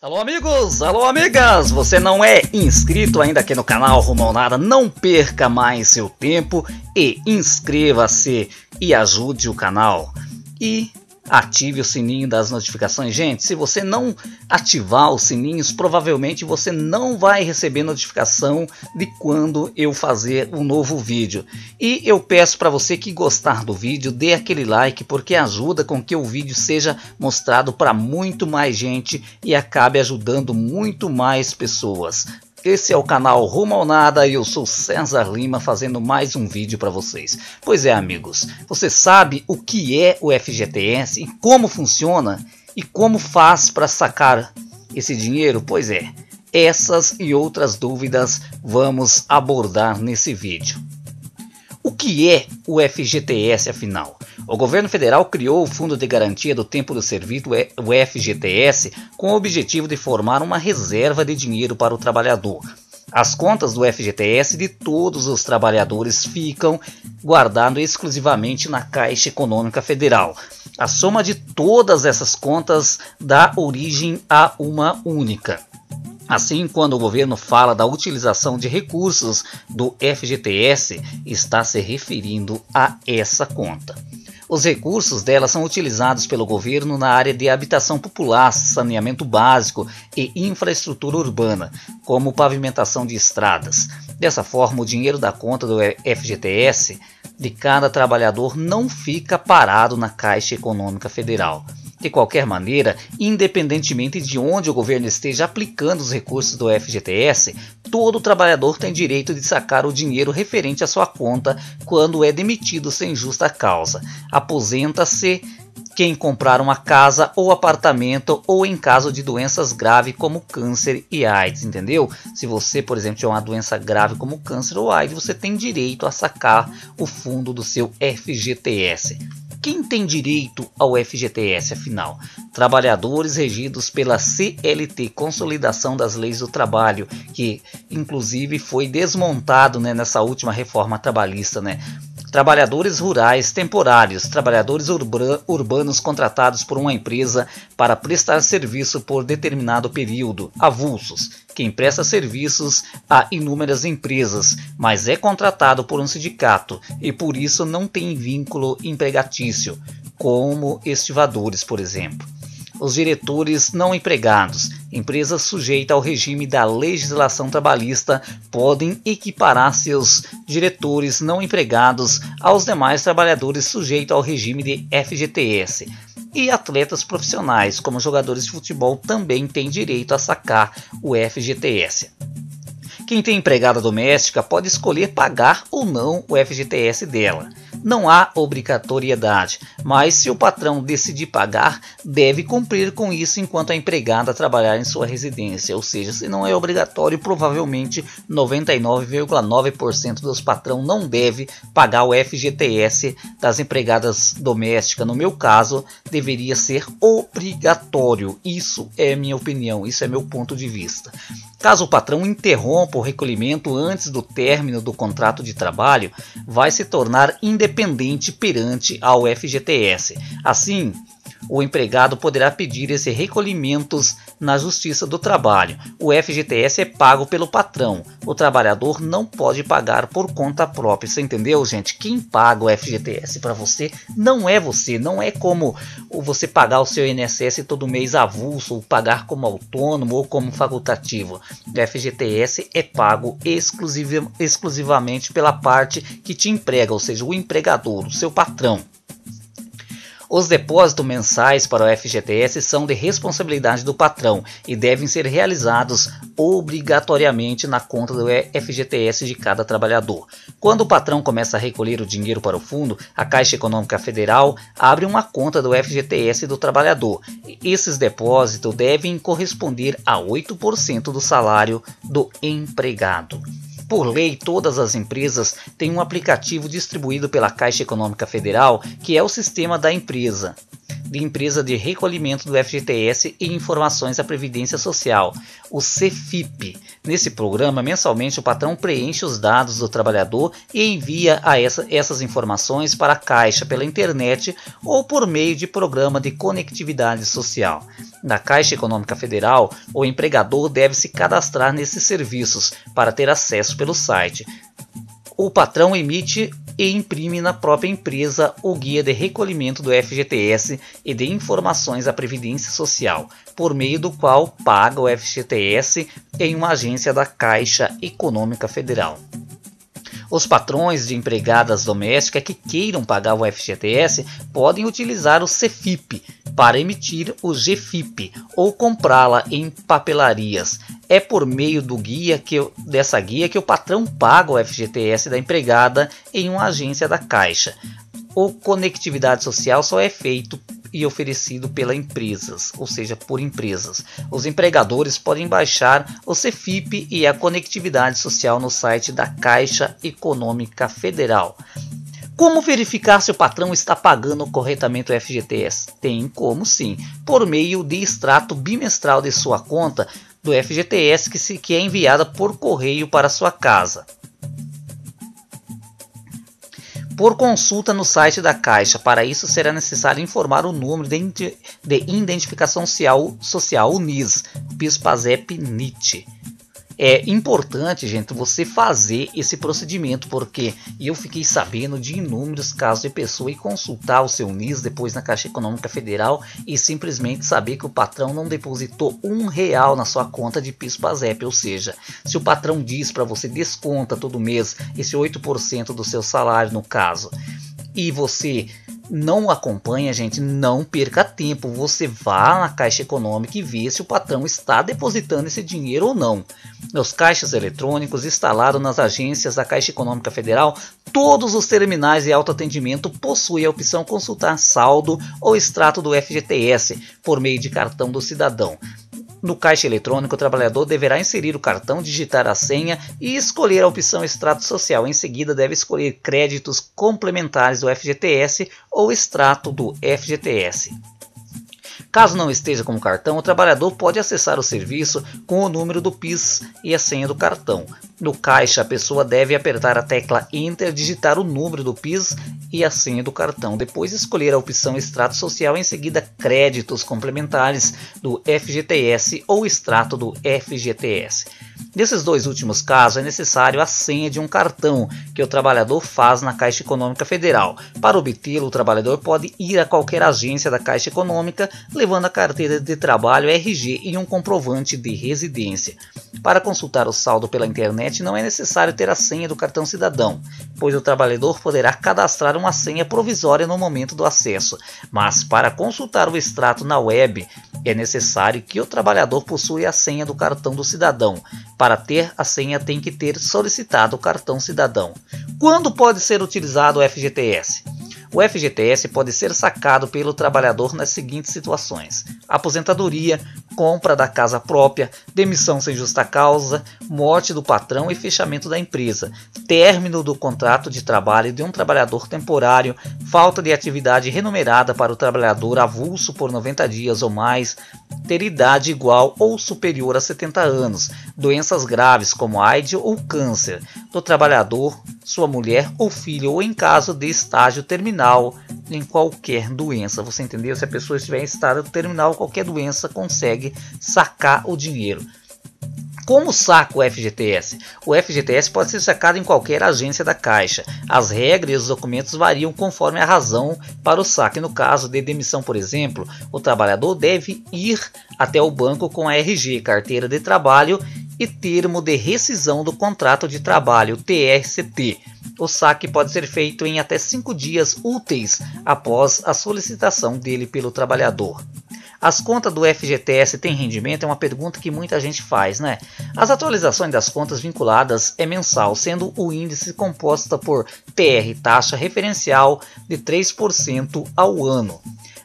Alô amigos, alô amigas, você não é inscrito ainda aqui no canal Rumo ao Nada? Não perca mais seu tempo e inscreva-se e ajude o canal. E ative o sininho das notificações. Gente, se você não ativar os sininhos, provavelmente você não vai receber notificação de quando eu fazer um novo vídeo. E eu peço para você que gostar do vídeo, dê aquele like, porque ajuda com que o vídeo seja mostrado para muito mais gente e acabe ajudando muito mais pessoas. Esse é o canal Rumo ao Nada e eu sou César Lima fazendo mais um vídeo para vocês. Pois é amigos, você sabe o que é o FGTS e como funciona e como faz para sacar esse dinheiro? Pois é, essas e outras dúvidas vamos abordar nesse vídeo. O que é o FGTS afinal? O governo federal criou o Fundo de Garantia do Tempo do Serviço, o FGTS, com o objetivo de formar uma reserva de dinheiro para o trabalhador. As contas do FGTS de todos os trabalhadores ficam guardadas exclusivamente na Caixa Econômica Federal. A soma de todas essas contas dá origem a uma única. Assim, quando o governo fala da utilização de recursos do FGTS, está se referindo a essa conta. Os recursos dela são utilizados pelo governo na área de habitação popular, saneamento básico e infraestrutura urbana, como pavimentação de estradas. Dessa forma, o dinheiro da conta do FGTS de cada trabalhador não fica parado na Caixa Econômica Federal. De qualquer maneira, independentemente de onde o governo esteja aplicando os recursos do FGTS, todo trabalhador tem direito de sacar o dinheiro referente à sua conta quando é demitido sem justa causa. Aposenta-se quem comprar uma casa ou apartamento ou em caso de doenças graves como câncer e AIDS, entendeu? Se você, por exemplo, tiver uma doença grave como câncer ou AIDS, você tem direito a sacar o fundo do seu FGTS. Quem tem direito ao FGTS afinal? Trabalhadores regidos pela CLT, Consolidação das Leis do Trabalho, que inclusive foi desmontado nessa última reforma trabalhista, Trabalhadores rurais temporários, trabalhadores urbanos contratados por uma empresa para prestar serviço por determinado período, avulsos, quem presta serviços a inúmeras empresas, mas é contratado por um sindicato e por isso não tem vínculo empregatício, como estivadores, por exemplo. Os diretores não empregados, empresas sujeitas ao regime da legislação trabalhista, podem equiparar seus diretores não empregados aos demais trabalhadores sujeitos ao regime de FGTS. E atletas profissionais, como jogadores de futebol, também têm direito a sacar o FGTS. Quem tem empregada doméstica pode escolher pagar ou não o FGTS dela. Não há obrigatoriedade, mas se o patrão decidir pagar, deve cumprir com isso enquanto a empregada trabalhar em sua residência. Ou seja, se não é obrigatório, provavelmente 99,9% dos patrões não deve pagar o FGTS das empregadas domésticas. No meu caso, deveria ser obrigatório. Isso é minha opinião, isso é meu ponto de vista. Caso o patrão interrompa o recolhimento antes do término do contrato de trabalho, vai se tornar independente perante ao FGTS. Assim, o empregado poderá pedir esse recolhimento na Justiça do Trabalho. O FGTS é pago pelo patrão. O trabalhador não pode pagar por conta própria. Você entendeu, gente? Quem paga o FGTS para você não é você. Não é como você pagar o seu INSS todo mês avulso, ou pagar como autônomo ou como facultativo. O FGTS é pago exclusivamente pela parte que te emprega, ou seja, o empregador, o seu patrão. Os depósitos mensais para o FGTS são de responsabilidade do patrão e devem ser realizados obrigatoriamente na conta do FGTS de cada trabalhador. Quando o patrão começa a recolher o dinheiro para o fundo, a Caixa Econômica Federal abre uma conta do FGTS do trabalhador. Esses depósitos devem corresponder a 8% do salário do empregado. Por lei, todas as empresas têm um aplicativo distribuído pela Caixa Econômica Federal, que é o sistema da empresa. de empresa de recolhimento do FGTS e informações à Previdência Social, o CEFIP. Nesse programa, mensalmente o patrão preenche os dados do trabalhador e envia essas informações para a Caixa pela internet ou por meio de programa de conectividade social. Na Caixa Econômica Federal, o empregador deve se cadastrar nesses serviços para ter acesso pelo site. O patrão emite e imprime na própria empresa o guia de recolhimento do FGTS e de informações à Previdência Social, por meio do qual paga o FGTS em uma agência da Caixa Econômica Federal. Os patrões de empregadas domésticas que queiram pagar o FGTS podem utilizar o CEFIP para emitir o GFIP ou comprá-la em papelarias. É por meio dessa guia que o patrão paga o FGTS da empregada em uma agência da Caixa. O Conectividade Social só é feito e oferecido pelas empresas, ou seja, por empresas. Os empregadores podem baixar o CEFIP e a Conectividade Social no site da Caixa Econômica Federal. Como verificar se o patrão está pagando corretamente o FGTS? Tem como sim, por meio de extrato bimestral de sua conta do FGTS que é enviada por correio para sua casa. Por consulta no site da Caixa. Para isso será necessário informar o número de identificação social, o NIS, PIS/PASEP/NIT. É importante, gente, você fazer esse procedimento, porque eu fiquei sabendo de inúmeros casos de pessoa ir consultar o seu NIS depois na Caixa Econômica Federal e simplesmente saber que o patrão não depositou R$1 na sua conta de PIS/PASEP, ou seja, se o patrão diz para você desconta todo mês esse 8% do seu salário no caso, e você não acompanha, gente, não perca tempo, você vá na Caixa Econômica e vê se o patrão está depositando esse dinheiro ou não. Nos caixas eletrônicos instalados nas agências da Caixa Econômica Federal, todos os terminais de autoatendimento possuem a opção consultar saldo ou extrato do FGTS por meio de cartão do cidadão. No caixa eletrônico, o trabalhador deverá inserir o cartão, digitar a senha e escolher a opção extrato social. Em seguida, deve escolher créditos complementares do FGTS ou extrato do FGTS. Caso não esteja com o cartão, o trabalhador pode acessar o serviço com o número do PIS e a senha do cartão. No caixa, a pessoa deve apertar a tecla Enter, digitar o número do PIS e a senha do cartão. Depois escolher a opção extrato social, em seguida créditos complementares do FGTS ou extrato do FGTS. Nesses dois últimos casos é necessário a senha de um cartão que o trabalhador faz na Caixa Econômica Federal. Para obtê-lo, o trabalhador pode ir a qualquer agência da Caixa Econômica levando a carteira de trabalho, RG e um comprovante de residência. Para consultar o saldo pela internet não é necessário ter a senha do cartão cidadão, pois o trabalhador poderá cadastrar uma senha provisória no momento do acesso. Mas para consultar o extrato na web é necessário que o trabalhador possua a senha do cartão do cidadão. Para ter a senha tem que ter solicitado o cartão cidadão. Quando pode ser utilizado o FGTS? O FGTS pode ser sacado pelo trabalhador nas seguintes situações: aposentadoria, compra da casa própria, demissão sem justa causa, morte do patrão e fechamento da empresa, término do contrato de trabalho de um trabalhador temporário, falta de atividade remunerada para o trabalhador avulso por 90 dias ou mais, ter idade igual ou superior a 70 anos, doenças graves como AIDS ou câncer do trabalhador, sua mulher ou filho, ou em caso de estágio terminal em qualquer doença. Você entendeu? Se a pessoa estiver em estágio terminal, qualquer doença consegue sacar o dinheiro. Como saca o FGTS? O FGTS pode ser sacado em qualquer agência da Caixa. As regras e os documentos variam conforme a razão para o saque. No caso de demissão, por exemplo, o trabalhador deve ir até o banco com a RG, carteira de trabalho e termo de rescisão do contrato de trabalho, TRCT. O saque pode ser feito em até 5 dias úteis após a solicitação dele pelo trabalhador. As contas do FGTS têm rendimento? É uma pergunta que muita gente faz, né? As atualizações das contas vinculadas é mensal, sendo o índice composto por TR, taxa referencial, de 3% ao ano.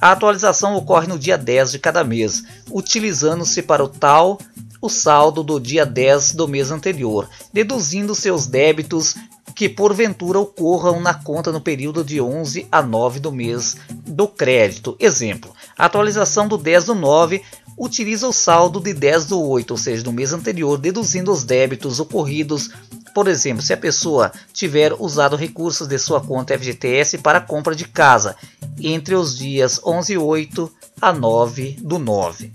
A atualização ocorre no dia 10 de cada mês, utilizando-se para o tal o saldo do dia 10 do mês anterior, deduzindo seus débitos que porventura ocorram na conta no período de 11 a 9 do mês do crédito. Exemplo, a atualização do 10/9 utiliza o saldo de 10/8, ou seja, do mês anterior, deduzindo os débitos ocorridos. Por exemplo, se a pessoa tiver usado recursos de sua conta FGTS para a compra de casa entre os dias 11/8 a 9/9.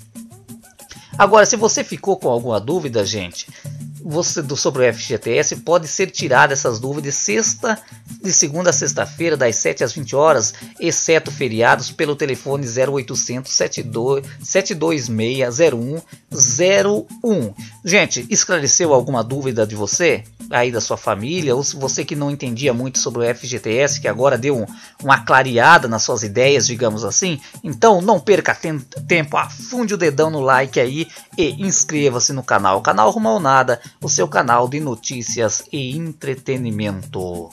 Agora, se você ficou com alguma dúvida, gente, sobre o FGTS, pode ser tirada essas dúvidas de segunda a sexta-feira, das 7 às 20 horas, exceto feriados, pelo telefone 0800 726 0101. Gente, esclareceu alguma dúvida de você? Aí da sua família, ou se você que não entendia muito sobre o FGTS, que agora deu uma clareada nas suas ideias, digamos assim? Então não perca tempo, afunde o dedão no like aí e inscreva-se no canal. Canal Rumo ao Nada, o seu canal de notícias e entretenimento.